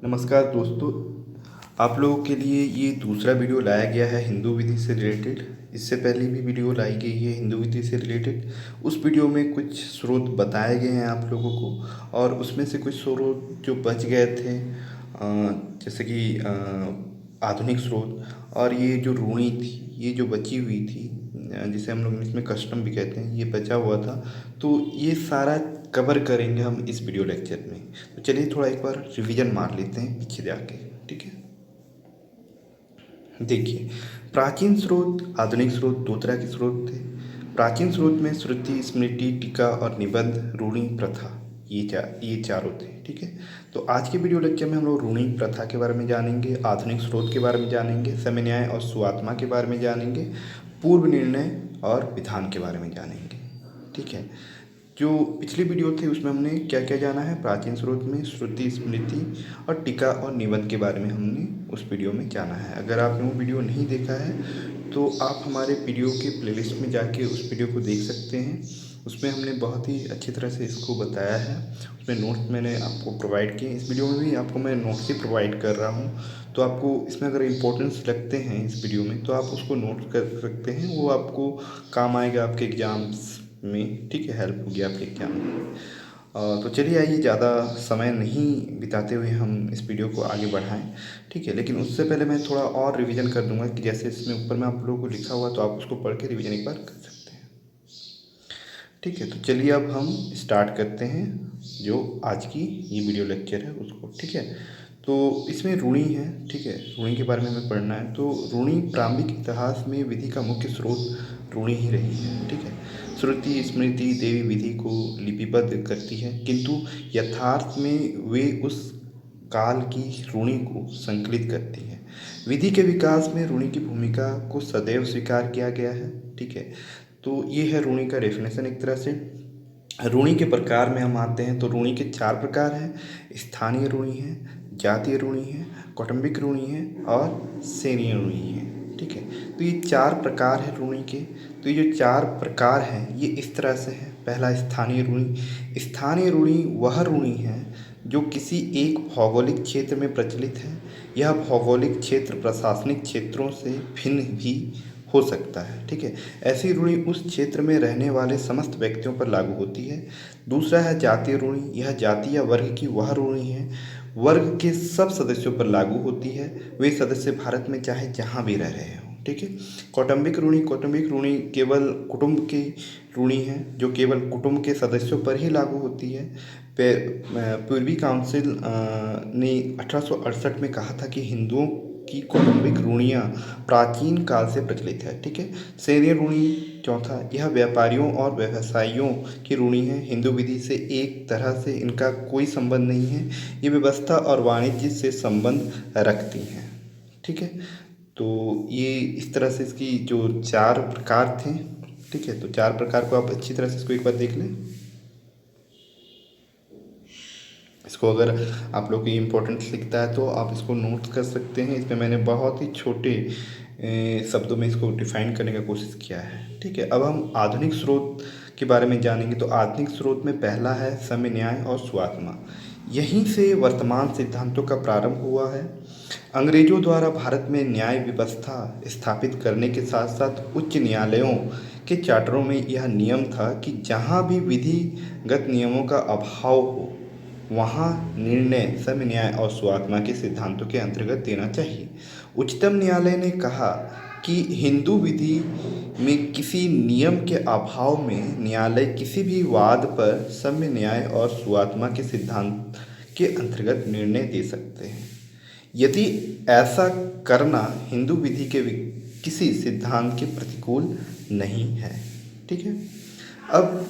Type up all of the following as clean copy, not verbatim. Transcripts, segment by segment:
नमस्कार दोस्तों, आप लोगों के लिए ये दूसरा वीडियो लाया गया है हिंदू विधि से रिलेटेड। इससे पहले भी वीडियो लाई गई है हिंदू विधि से रिलेटेड। उस वीडियो में कुछ स्रोत बताए गए हैं आप लोगों को, और उसमें से कुछ स्रोत जो बच गए थे, जैसे कि आधुनिक स्रोत, और ये जो रूणी थी, ये जो बची हुई थी, जिसे हम लोग इंग्लिश में कस्टम भी कहते हैं, ये बचा हुआ था। तो ये सारा कवर करेंगे हम इस वीडियो लेक्चर में। तो चलिए थोड़ा एक बार रिवीजन मार लेते हैं पीछे जाके, ठीक है। देखिए, प्राचीन स्रोत, आधुनिक स्रोत, दो तरह के स्रोत थे। प्राचीन स्रोत में श्रुति, स्मृति, टीका और निबंध, रूढ़ि, प्रथा, ये चारों थे, ठीक है। तो आज के वीडियो लेक्चर में हम लोग रूढ़ि प्रथा के बारे में जानेंगे, आधुनिक स्रोत के बारे में जानेंगे, समय न्याय और सुआत्मा के बारे में जानेंगे, पूर्व निर्णय और विधान के बारे में जानेंगे, ठीक है। जो पिछली वीडियो थी उसमें हमने क्या क्या जाना है, प्राचीन स्रोत में श्रुति, स्मृति और टीका और निबंध के बारे में हमने उस वीडियो में जाना है। अगर आपने वो वीडियो नहीं देखा है तो आप हमारे वीडियो के प्लेलिस्ट में जाके उस वीडियो को देख सकते हैं। उसमें हमने बहुत ही अच्छी तरह से इसको बताया है। उसमें नोट्स मैंने आपको प्रोवाइड किए, इस वीडियो में भी आपको मैं नोट्स ही प्रोवाइड कर रहा हूँ। तो आपको इसमें अगर इम्पोर्टेंस लगते हैं इस वीडियो में तो आप उसको नोट कर सकते हैं, वो आपको काम आएगा आपके एग्ज़ाम्स में, ठीक है। हेल्प होगी आपके एग्जाम में। तो चलिए आइए, ज़्यादा समय नहीं बिताते हुए हम इस वीडियो को आगे बढ़ाएं, ठीक है। लेकिन उससे पहले मैं थोड़ा और रिवीजन कर दूंगा कि जैसे इसमें ऊपर में आप लोगों को लिखा हुआ तो आप उसको पढ़ के रिवीजन एक बार कर सकते हैं, ठीक है। तो चलिए अब हम स्टार्ट करते हैं जो आज की ये वीडियो लेक्चर है उसको, ठीक है। तो इसमें रूढ़ि है, ठीक है। रूढ़ि के बारे में हमें पढ़ना है। तो रूढ़ि प्रारंभिक इतिहास में विधि का मुख्य स्रोत रूढ़ि ही रही है, ठीक है। श्रुति, स्मृति देवी विधि को लिपिबद्ध करती है, किंतु यथार्थ में वे उस काल की रूढ़ि को संकलित करती है। विधि के विकास में रूढ़ि की भूमिका को सदैव स्वीकार किया गया है, ठीक है। तो ये है रूढ़ि का डेफिनेशन एक तरह से। रूढ़ि के प्रकार में हम आते हैं तो रूढ़ि के 4 प्रकार हैं। स्थानीय रूढ़ि है, जातीय रूढ़ि है, कौटुंबिक रूढ़ि है और सेनीय रूढ़ि है, ठीक है। तो ये 4 प्रकार हैं रूढ़ि के। तो ये जो 4 प्रकार हैं ये इस तरह से हैं। पहला, स्थानीय रूढ़ि। स्थानीय रूढ़ि वह रूढ़ि है जो किसी एक भौगोलिक क्षेत्र में प्रचलित है। यह भौगोलिक क्षेत्र प्रशासनिक क्षेत्रों से भिन्न भी हो सकता है, ठीक है। ऐसी रूढ़ि उस क्षेत्र में रहने वाले समस्त व्यक्तियों पर लागू होती है। दूसरा है जातीय रूढ़ि। यह जाति या वर्ग की वह रूढ़ि है, वर्ग के सब सदस्यों पर लागू होती है, वे सदस्य भारत में चाहे जहाँ भी रह रहे हों, ठीक है। कौटुंबिक रूढ़ि। कौटुंबिक रूढ़ि केवल कुटुंब की रूढ़ि है जो केवल कुटुंब के सदस्यों पर ही लागू होती है। पूर्वी काउंसिल ने 1868 में कहा था कि हिंदुओं की कौटुंबिक रूढ़ियाँ प्राचीन काल से प्रचलित है, ठीक है। सेनीय रूढ़ि चौथा, यह व्यापारियों और व्यवसायियों की रूढ़ि है। हिंदू विधि से एक तरह से इनका कोई संबंध नहीं है, ये व्यवस्था और वाणिज्य से संबंध रखती हैं, ठीक है। तो ये इस तरह से इसकी जो 4 प्रकार थे, ठीक है। तो 4 प्रकार को आप अच्छी तरह से इसको एक बार देख लें। इसको अगर आप लोग की इम्पोर्टेंस लिखता है तो आप इसको नोट कर सकते हैं। इसमें मैंने बहुत ही छोटे शब्दों में इसको डिफाइन करने का कोशिश किया है, ठीक है। अब हम आधुनिक स्रोत के बारे में जानेंगे। तो आधुनिक स्रोत में पहला है समय न्याय और सुआत्मा। यहीं से वर्तमान सिद्धांतों का प्रारंभ हुआ है। अंग्रेजों द्वारा भारत में न्याय व्यवस्था स्थापित करने के साथ साथ उच्च न्यायालयों के चार्टरों में यह नियम था कि जहाँ भी विधिगत नियमों का अभाव हो वहाँ निर्णय समय न्याय और सुआत्मा के सिद्धांतों के अंतर्गत देना चाहिए। उच्चतम न्यायालय ने कहा कि हिंदू विधि में किसी नियम के अभाव में न्यायालय किसी भी वाद पर समय न्याय और सुआत्मा के सिद्धांत के अंतर्गत निर्णय दे सकते हैं यदि ऐसा करना हिंदू विधि के किसी सिद्धांत के प्रतिकूल नहीं है, ठीक है। अब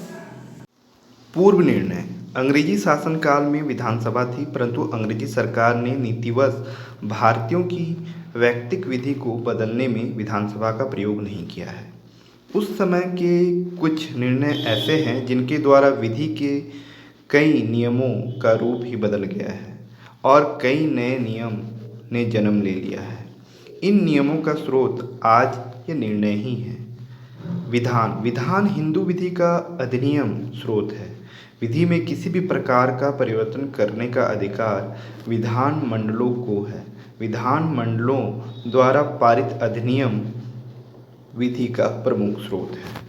पूर्व निर्णय। अंग्रेजी शासनकाल में विधानसभा थी, परंतु अंग्रेजी सरकार ने नीतिवश भारतीयों की वैयक्तिक विधि को बदलने में विधानसभा का प्रयोग नहीं किया है। उस समय के कुछ निर्णय ऐसे हैं जिनके द्वारा विधि के कई नियमों का रूप ही बदल गया है और कई नए नियम ने जन्म ले लिया है। इन नियमों का स्रोत आज ये निर्णय ही है। विधान। विधान हिंदू विधि का अधिनियम स्रोत है। विधि में किसी भी प्रकार का परिवर्तन करने का अधिकार विधानमंडलों को है। विधानमंडलों द्वारा पारित अधिनियम विधि का प्रमुख स्रोत है।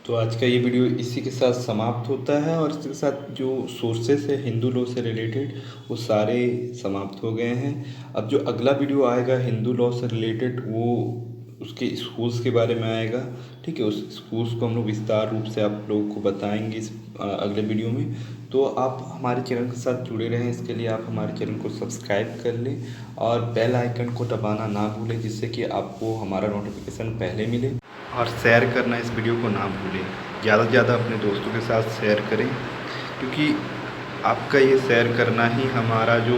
तो आज का ये वीडियो इसी के साथ समाप्त होता है और इसके साथ जो सोर्सेस है हिंदू लॉ से रिलेटेड वो सारे समाप्त हो गए हैं। अब जो अगला वीडियो आएगा हिंदू लॉ से रिलेटेड वो उसके स्कूल्स के बारे में आएगा। ठीक है, उस स्कूल्स को हम लोग विस्तार रूप से आप लोगों को बताएंगे इस अगले वीडियो में। तो आप हमारे चैनल के साथ जुड़े रहें, इसके लिए आप हमारे चैनल को सब्सक्राइब कर लें और बेल आइकन को दबाना ना भूलें, जिससे कि आपको हमारा नोटिफिकेशन पहले मिले। और शेयर करना इस वीडियो को ना भूलें, ज़्यादा से ज़्यादा अपने दोस्तों के साथ शेयर करें, क्योंकि आपका ये शेयर करना ही हमारा जो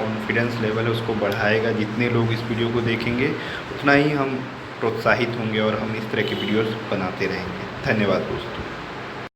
कॉन्फिडेंस लेवल है उसको बढ़ाएगा। जितने लोग इस वीडियो को देखेंगे उतना ही हम प्रोत्साहित होंगे और हम इस तरह की वीडियोस बनाते रहेंगे। धन्यवाद दोस्तों।